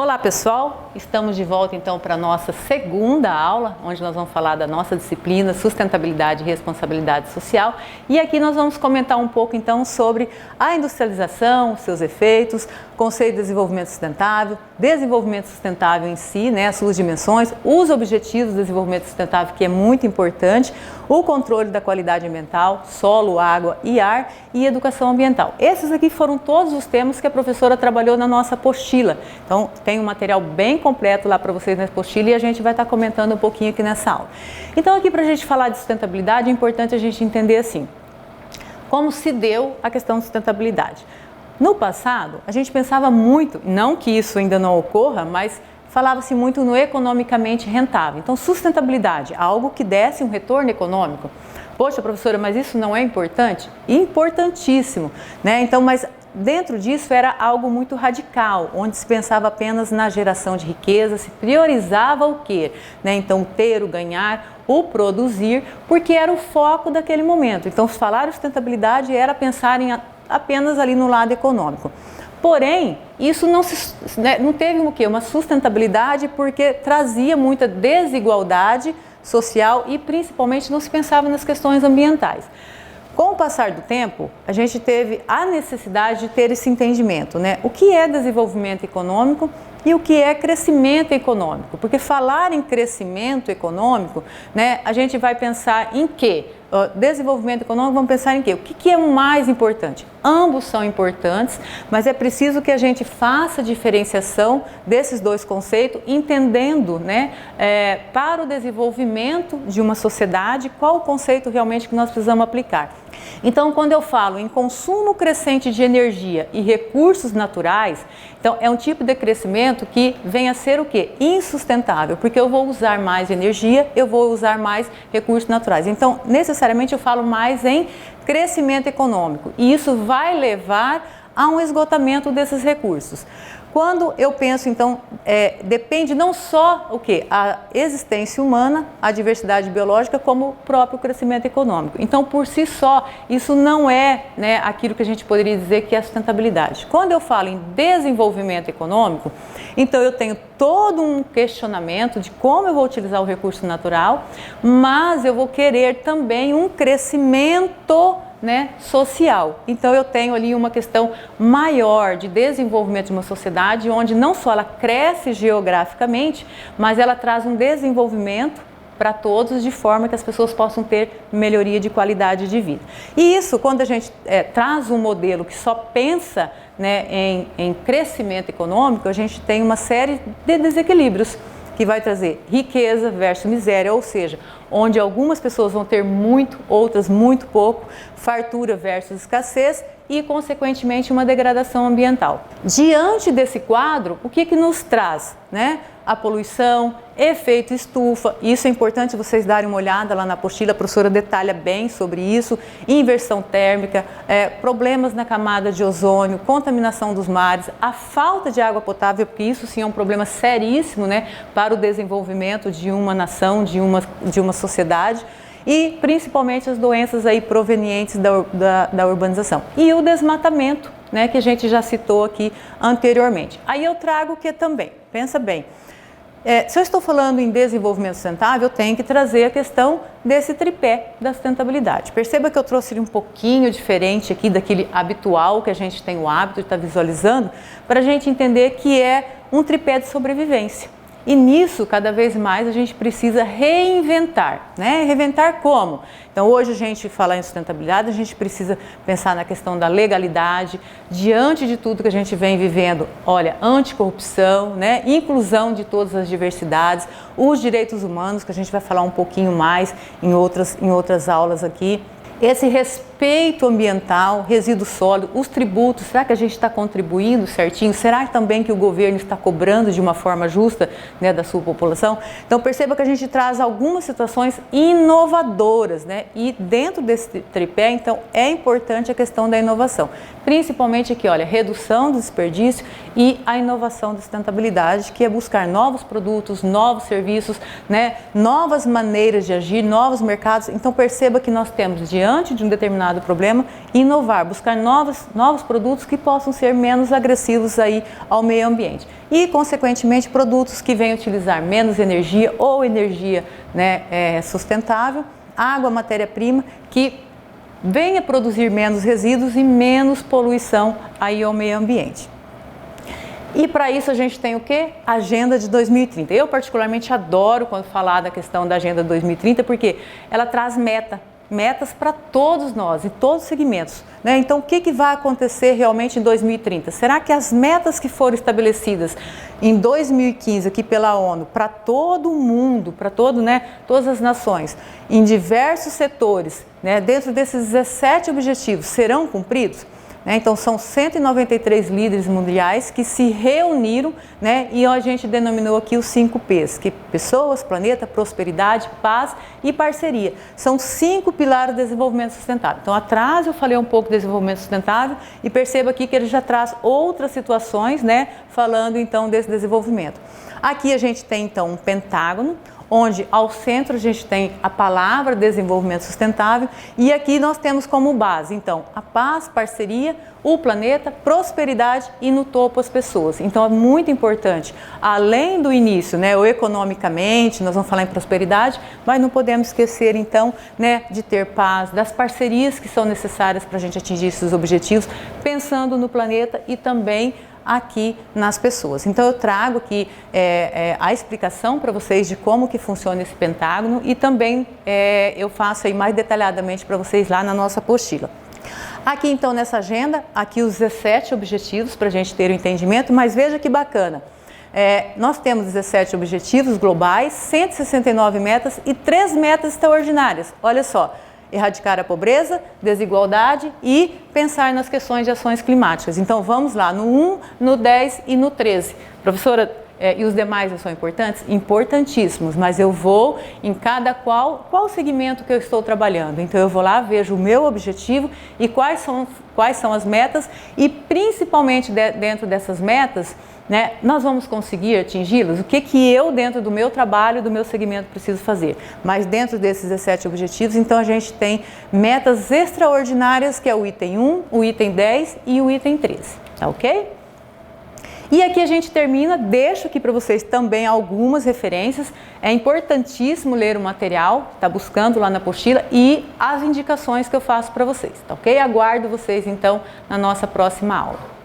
Olá pessoal, estamos de volta então para a nossa segunda aula, onde nós vamos falar da nossa disciplina Sustentabilidade e Responsabilidade Social, e aqui nós vamos comentar um pouco então sobre a industrialização, seus efeitos, conceito de desenvolvimento sustentável em si, né, as suas dimensões, os objetivos do desenvolvimento sustentável, que é muito importante, o controle da qualidade ambiental, solo, água e ar, e educação ambiental. Esses aqui foram todos os temas que a professora trabalhou na nossa apostila. Então, tem um material bem completo lá para vocês na apostila e a gente vai estar comentando um pouquinho aqui nessa aula. Então, aqui para a gente falar de sustentabilidade, é importante a gente entender assim, como se deu a questão de sustentabilidade. No passado, a gente pensava muito, não que isso ainda não ocorra, mas falava-se muito no economicamente rentável. Então, sustentabilidade, algo que desse um retorno econômico. Poxa, professora, mas isso não é importante? Importantíssimo, né? Então, mas dentro disso era algo muito radical, onde se pensava apenas na geração de riqueza, se priorizava o quê? Né? Então, ter, o ganhar, o produzir, porque era o foco daquele momento. Então, falar em sustentabilidade era pensar em apenas ali no lado econômico. Porém, isso não teve uma sustentabilidade porque trazia muita desigualdade social e principalmente não se pensava nas questões ambientais. Com o passar do tempo, a gente teve a necessidade de ter esse entendimento, né? O que é desenvolvimento econômico e o que é crescimento econômico? Porque falar em crescimento econômico, né, a gente vai pensar em quê? Desenvolvimento econômico, vamos pensar em quê? O que é o mais importante? Ambos são importantes, mas é preciso que a gente faça a diferenciação desses dois conceitos, entendendo, né, para o desenvolvimento de uma sociedade, qual o conceito realmente que nós precisamos aplicar. Então, quando eu falo em consumo crescente de energia e recursos naturais, então é um tipo de crescimento que vem a ser o quê? Insustentável, porque eu vou usar mais energia, eu vou usar mais recursos naturais. Então, necessariamente eu falo mais em crescimento econômico e isso vai levar a um esgotamento desses recursos. Quando eu penso, então, depende não só o quê? A existência humana, a diversidade biológica, como o próprio crescimento econômico. Então, por si só, isso não é, né, aquilo que a gente poderia dizer que é sustentabilidade. Quando eu falo em desenvolvimento econômico, então eu tenho todo um questionamento de como eu vou utilizar o recurso natural, mas eu vou querer também um crescimento, né, social. Então eu tenho ali uma questão maior de desenvolvimento de uma sociedade onde não só ela cresce geograficamente, mas ela traz um desenvolvimento para todos de forma que as pessoas possam ter melhoria de qualidade de vida. E isso, quando a gente traz um modelo que só pensa, né, em crescimento econômico, a gente tem uma série de desequilíbrios que vai trazer riqueza versus miséria, ou seja, onde algumas pessoas vão ter muito, outras muito pouco, fartura versus escassez e, consequentemente, uma degradação ambiental. Diante desse quadro, o que nos traz, né? A poluição, efeito estufa, isso é importante vocês darem uma olhada lá na apostila, a professora detalha bem sobre isso, inversão térmica, problemas na camada de ozônio, contaminação dos mares, a falta de água potável, porque isso sim é um problema seríssimo, né, para o desenvolvimento de uma nação, de uma sociedade, e principalmente as doenças aí provenientes da urbanização. E o desmatamento, né, que a gente já citou aqui anteriormente. Aí eu trago o que também, pensa bem, se eu estou falando em desenvolvimento sustentável, eu tenho que trazer a questão desse tripé da sustentabilidade. Perceba que eu trouxe ele um pouquinho diferente aqui daquele habitual que a gente tem o hábito de estar visualizando, para a gente entender que é um tripé de sobrevivência. E nisso, cada vez mais, a gente precisa reinventar, né? Reinventar como? Então, hoje a gente fala em sustentabilidade, a gente precisa pensar na questão da legalidade, diante de tudo que a gente vem vivendo, olha, anticorrupção, né? Inclusão de todas as diversidades, os direitos humanos, que a gente vai falar um pouquinho mais em outras aulas aqui. Esse respeito ambiental, resíduo sólido, os tributos, será que a gente está contribuindo certinho? Será também que o governo está cobrando de uma forma justa, né, da sua população? Então perceba que a gente traz algumas situações inovadoras, né? E dentro desse tripé, então, é importante a questão da inovação. Principalmente aqui, olha, redução do desperdício e a inovação da sustentabilidade, que é buscar novos produtos, novos serviços, né, novas maneiras de agir, novos mercados. Então perceba que nós temos diante diante de um determinado problema, inovar, buscar novos produtos que possam ser menos agressivos aí ao meio ambiente. E, consequentemente, produtos que venham utilizar menos energia ou energia, né, sustentável, água, matéria-prima, que venha produzir menos resíduos e menos poluição aí ao meio ambiente. E para isso a gente tem o quê? Agenda de 2030. Eu particularmente adoro quando falar da questão da Agenda 2030, porque ela traz metas para todos nós, em todos os segmentos, né? Então, o que vai acontecer realmente em 2030? Será que as metas que foram estabelecidas em 2015 aqui pela ONU, para todo o mundo, para todas as nações, em diversos setores, né, dentro desses 17 objetivos, serão cumpridos? Então, são 193 líderes mundiais que se reuniram, né, e a gente denominou aqui os 5 P's, que pessoas, planeta, prosperidade, paz e parceria. São 5 pilares do desenvolvimento sustentável. Então, atrás eu falei um pouco de desenvolvimento sustentável e perceba aqui que ele já traz outras situações, né, falando então desse desenvolvimento. Aqui a gente tem então um pentágono, onde ao centro a gente tem a palavra desenvolvimento sustentável e aqui nós temos como base, então, a paz, parceria, o planeta, prosperidade e no topo as pessoas. Então é muito importante, além do início, né, o economicamente, nós vamos falar em prosperidade, mas não podemos esquecer então, né, de ter paz, das parcerias que são necessárias para a gente atingir esses objetivos, pensando no planeta e também aqui nas pessoas. Então eu trago aqui a explicação para vocês de como que funciona esse pentágono e também eu faço aí mais detalhadamente para vocês lá na nossa apostila. Aqui então nessa agenda, aqui os 17 objetivos para a gente ter o entendimento, mas veja que bacana. Nós temos 17 objetivos globais, 169 metas e 3 metas extraordinárias. Olha só. Erradicar a pobreza, desigualdade e pensar nas questões de ações climáticas. Então vamos lá, no 1, no 10 e no 13. Professora, e os demais são importantes? Importantíssimos, mas eu vou em cada qual segmento que eu estou trabalhando. Então eu vou lá, vejo o meu objetivo e quais são as metas e principalmente dentro dessas metas, né, nós vamos conseguir atingi-las? O que eu, dentro do meu trabalho, do meu segmento, preciso fazer? Mas dentro desses 17 objetivos, então a gente tem metas extraordinárias, que é o item 1, o item 10 e o item 13, tá ok? E aqui a gente termina, deixo aqui para vocês também algumas referências, é importantíssimo ler o material, tá buscando lá na apostila e as indicações que eu faço para vocês, tá ok? Aguardo vocês então na nossa próxima aula.